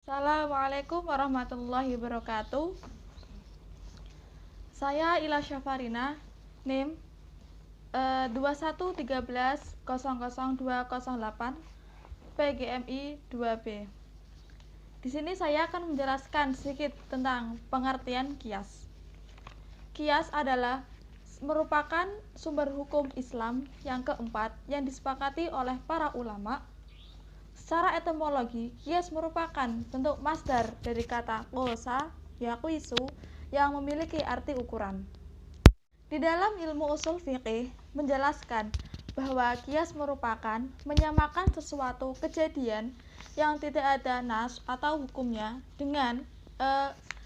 Assalamualaikum warahmatullahi wabarakatuh. Saya Ila Syafarina, NIM 2113000208 PGMI 2B. Di sini saya akan menjelaskan sedikit tentang pengertian kias. Kias adalah merupakan sumber hukum Islam yang keempat yang disepakati oleh para ulama. Secara etimologi, kias merupakan bentuk masdar dari kata qosa, yaqisu, yang memiliki arti ukuran. Di dalam ilmu usul fiqih menjelaskan bahwa kias merupakan menyamakan sesuatu kejadian yang tidak ada nas atau hukumnya dengan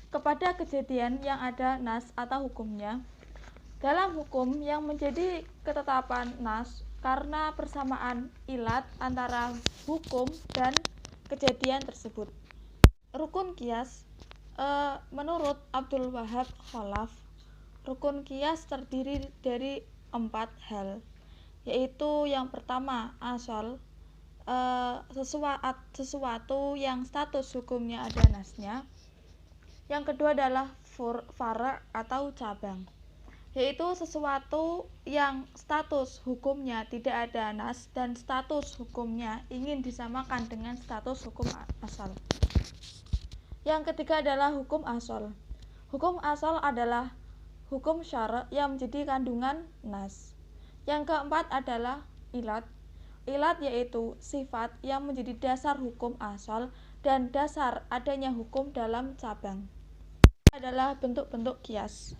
kepada kejadian yang ada nas atau hukumnya dalam hukum yang menjadi ketetapan nas karena persamaan ilat antara hukum dan kejadian tersebut. Rukun kias menurut Abdul Wahab Khalaf, rukun kias terdiri dari 4 hal, yaitu yang pertama asal, sesuatu yang status hukumnya ada nasnya. Yang kedua adalah far' atau cabang, yaitu sesuatu yang status hukumnya tidak ada nas dan status hukumnya ingin disamakan dengan status hukum asal. Yang ketiga adalah hukum asal. Hukum asal adalah hukum syara' yang menjadi kandungan nas. Yang keempat adalah ilat. Ilat yaitu sifat yang menjadi dasar hukum asal dan dasar adanya hukum dalam cabang. Ini adalah bentuk-bentuk kias.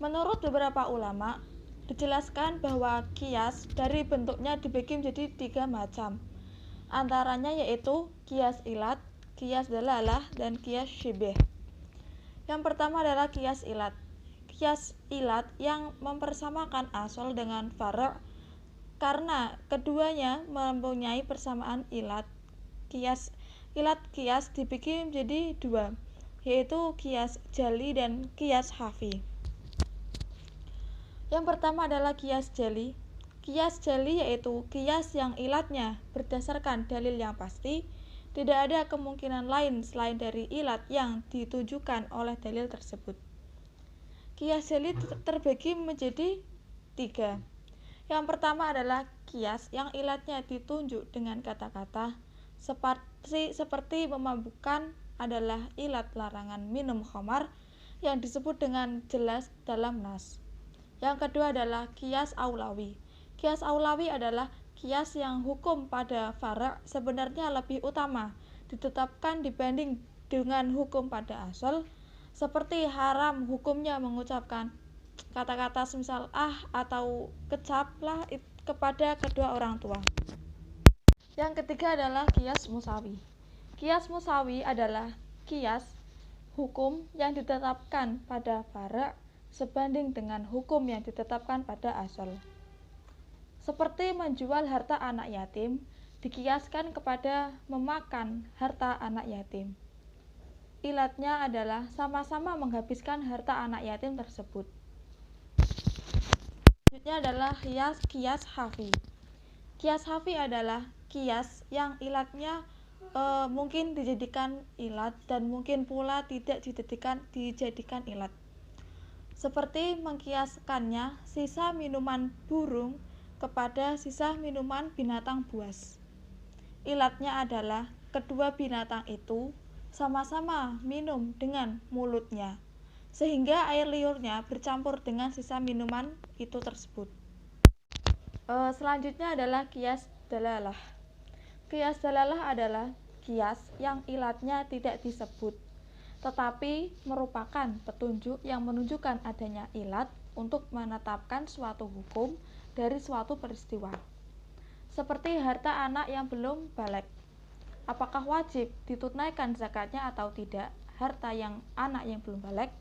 Menurut beberapa ulama, dijelaskan bahwa kias dari bentuknya dibagi menjadi 3 macam. Antaranya yaitu kias ilat, kias dalalah, dan kias syibih. Yang pertama adalah kias ilat. Kias ilat yang mempersamakan asal dengan far' karena keduanya mempunyai persamaan ilat. Kias dibagi menjadi 2, yaitu kias jali dan kias khafi. Yang pertama adalah kias jali. Kias jali yaitu kias yang ilatnya berdasarkan dalil yang pasti, tidak ada kemungkinan lain selain dari ilat yang ditujukan oleh dalil tersebut. Kias jali terbagi menjadi 3. Yang pertama adalah kias yang ilatnya ditunjuk dengan kata-kata seperti memabukkan adalah ilat larangan minum khamar yang disebut dengan jelas dalam nas. Yang kedua adalah kias aulawi. Kias aulawi adalah kias yang hukum pada far' sebenarnya lebih utama ditetapkan dibanding dengan hukum pada asal, seperti haram hukumnya mengucapkan kata-kata semisal atau kecaplah kepada kedua orang tua. Yang ketiga adalah kias musawi. Kias musawi adalah kias hukum yang ditetapkan pada far' sebanding dengan hukum yang ditetapkan pada asal. Seperti menjual harta anak yatim dikiaskan kepada memakan harta anak yatim. Ilatnya adalah sama-sama menghabiskan harta anak yatim tersebut. Selanjutnya adalah kias hafi. Kias hafi adalah kias yang ilatnya mungkin dijadikan ilat dan mungkin pula tidak dijadikan ilat. Seperti mengkiaskannya sisa minuman burung kepada sisa minuman binatang buas. Ilatnya adalah kedua binatang itu sama-sama minum dengan mulutnya, sehingga air liurnya bercampur dengan sisa minuman itu tersebut. Selanjutnya adalah kias dalalah. Kias dalalah adalah kias yang ilatnya tidak disebut, tetapi merupakan petunjuk yang menunjukkan adanya ilat untuk menetapkan suatu hukum dari suatu peristiwa. Seperti harta anak yang belum baligh. Apakah wajib ditunaikan zakatnya atau tidak harta anak yang belum baligh?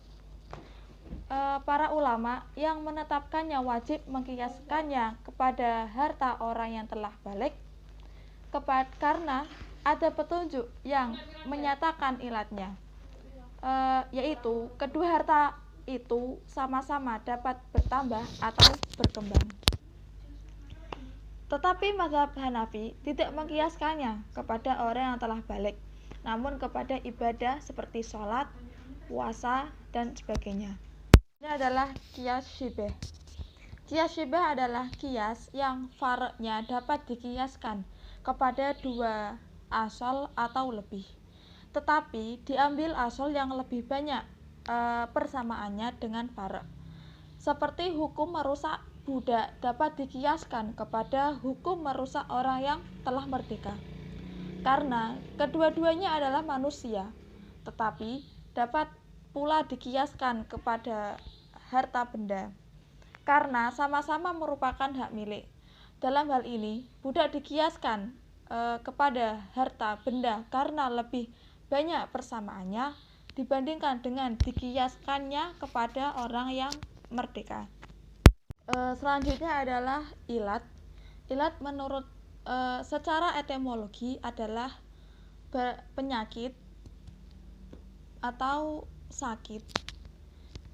Para ulama yang menetapkannya wajib mengkiaskannya kepada harta orang yang telah baligh karena ada petunjuk yang menyatakan ilatnya. Yaitu kedua harta itu sama-sama dapat bertambah atau berkembang. Tetapi mazhab Hanafi tidak mengkiaskannya kepada orang yang telah baligh. namun kepada ibadah seperti sholat, puasa, dan sebagainya. Ini adalah qiyas syibah. Qiyas syibah adalah qiyas yang far'nya dapat diqiyaskan kepada dua asal atau lebih, tetapi diambil asal yang lebih banyak persamaannya dengan far'. Seperti hukum merusak budak dapat diqiyaskan kepada hukum merusak orang yang telah merdeka, karena kedua-duanya adalah manusia, tetapi dapat pula diqiyaskan kepada harta benda, karena sama-sama merupakan hak milik. Dalam hal ini, budak diqiyaskan kepada harta benda karena lebih banyak persamaannya dibandingkan dengan diqiyaskannya kepada orang yang merdeka. Selanjutnya adalah ilat. Ilat menurut secara etimologi adalah penyakit atau sakit.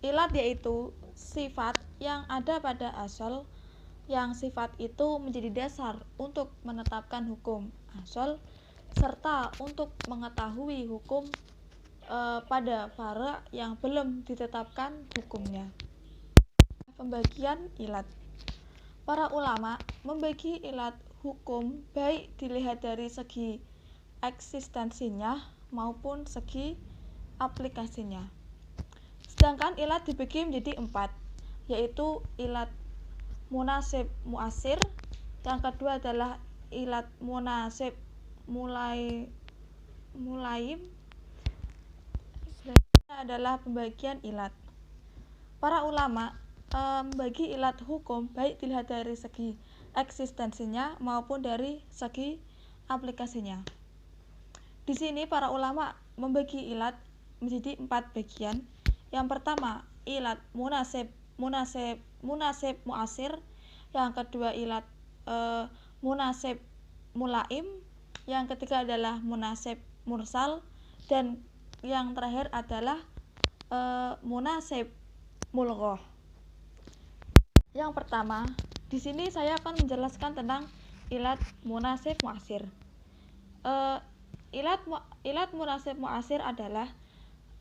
Ilat yaitu sifat yang ada pada asal, yang sifat itu menjadi dasar untuk menetapkan hukum asal serta untuk mengetahui hukum pada far' yang belum ditetapkan hukumnya. Pembagian ilat. Para ulama membagi ilat hukum baik dilihat dari segi eksistensinya maupun segi aplikasinya. Sedangkan ilat dibagi menjadi 4, yaitu ilat munasib muasir, yang kedua adalah ilat munasib mulaim. Adalah pembagian ilat. Para ulama membagi ilat hukum baik dilihat dari segi eksistensinya maupun dari segi aplikasinya. Di sini para ulama membagi ilat menjadi 4 bagian. Yang pertama, ilat munasib muasir. Yang kedua, ilat munasib mulaim. Yang ketiga adalah munasib mursal, dan yang terakhir adalah munasib mulghah. Yang pertama, di sini saya akan menjelaskan tentang ilat munasib muasir. Ilat munasib muasir adalah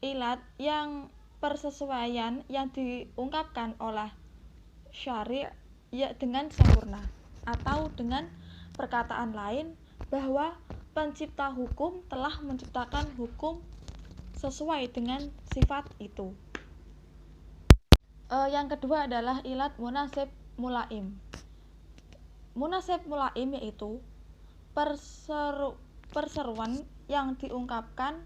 ilat yang persesuaian yang diungkapkan oleh syari' ya dengan sempurna, atau dengan perkataan lain bahwa pencipta hukum telah menciptakan hukum sesuai dengan sifat itu. Yang kedua adalah ilat munasib mulaim. Munasib mulaim yaitu perseruan yang diungkapkan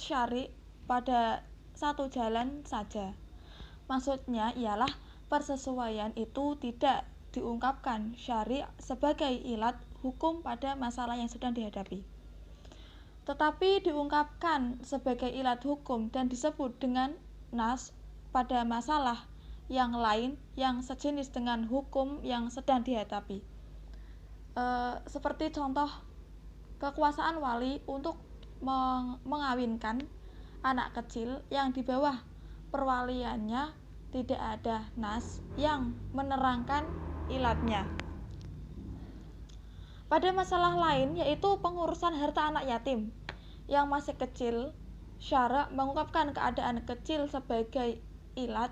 syari' pada satu jalan saja. Maksudnya ialah persesuaian itu tidak diungkapkan syari' sebagai ilat hukum pada masalah yang sedang dihadapi, tetapi diungkapkan sebagai ilat hukum dan disebut dengan nas pada masalah yang lain yang sejenis dengan hukum yang sedang dihadapi. Seperti contoh, kekuasaan wali untuk mengawinkan anak kecil yang di bawah perwaliannya tidak ada nas yang menerangkan ilatnya. Pada masalah lain, yaitu pengurusan harta anak yatim yang masih kecil, syara' mengungkapkan keadaan kecil sebagai ilat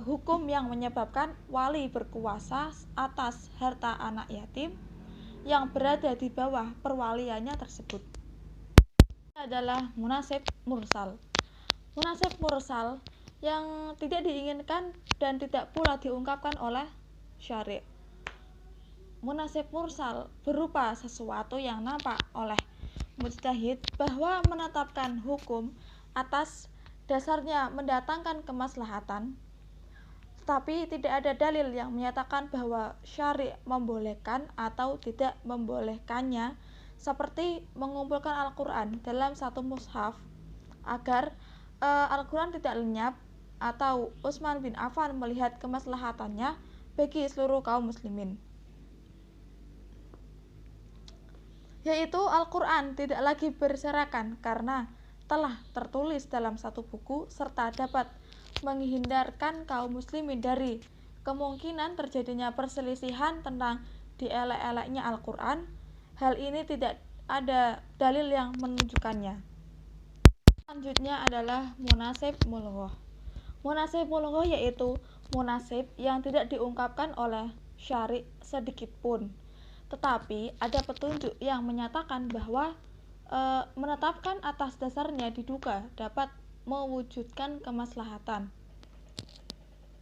hukum yang menyebabkan wali berkuasa atas harta anak yatim yang berada di bawah perwaliannya tersebut. Ini adalah munasib mursal. Munasib mursal yang tidak diinginkan dan tidak pula diungkapkan oleh syari'. Munasib mursal berupa sesuatu yang nampak oleh mujtahid bahwa menetapkan hukum atas dasarnya mendatangkan kemaslahatan, tetapi tidak ada dalil yang menyatakan bahwa syari' membolehkan atau tidak membolehkannya, seperti mengumpulkan Al-Quran dalam satu mushaf agar Al-Quran tidak lenyap, atau Utsman bin Affan melihat kemaslahatannya bagi seluruh kaum muslimin, yaitu Al-Quran tidak lagi berserakan karena telah tertulis dalam satu buku serta dapat menghindarkan kaum muslimin dari kemungkinan terjadinya perselisihan tentang dielek-eleknya Al-Quran. hal ini tidak ada dalil yang menunjukkannya. Selanjutnya adalah munasib mulghah. Munasib mulghah yaitu munasib yang tidak diungkapkan oleh syari' sedikit pun, tetapi ada petunjuk yang menyatakan bahwa menetapkan atas dasarnya diduga dapat mewujudkan kemaslahatan.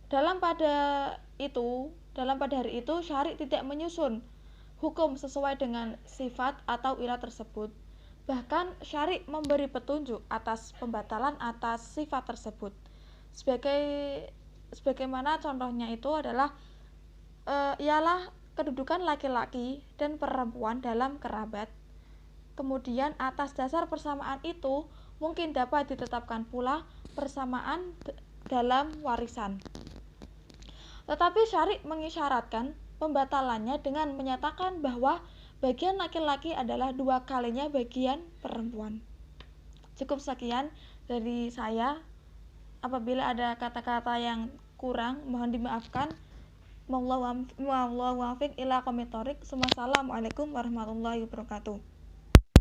Dalam pada hari itu syari' tidak menyusun hukum sesuai dengan sifat atau ilat tersebut. Bahkan syari' memberi petunjuk atas pembatalan atas sifat tersebut. Sebagaimana contohnya itu adalah ialah kedudukan laki-laki dan perempuan dalam kerabat. Kemudian atas dasar persamaan itu mungkin dapat ditetapkan pula persamaan dalam warisan. Tetapi syari' mengisyaratkan pembatalannya dengan menyatakan bahwa bagian laki-laki adalah 2 kalinya bagian perempuan. Cukup sekian dari saya. Apabila ada kata-kata yang kurang, mohon dimaafkan. Wallahu a'lam bishawab. Assalamualaikum warahmatullahi wabarakatuh.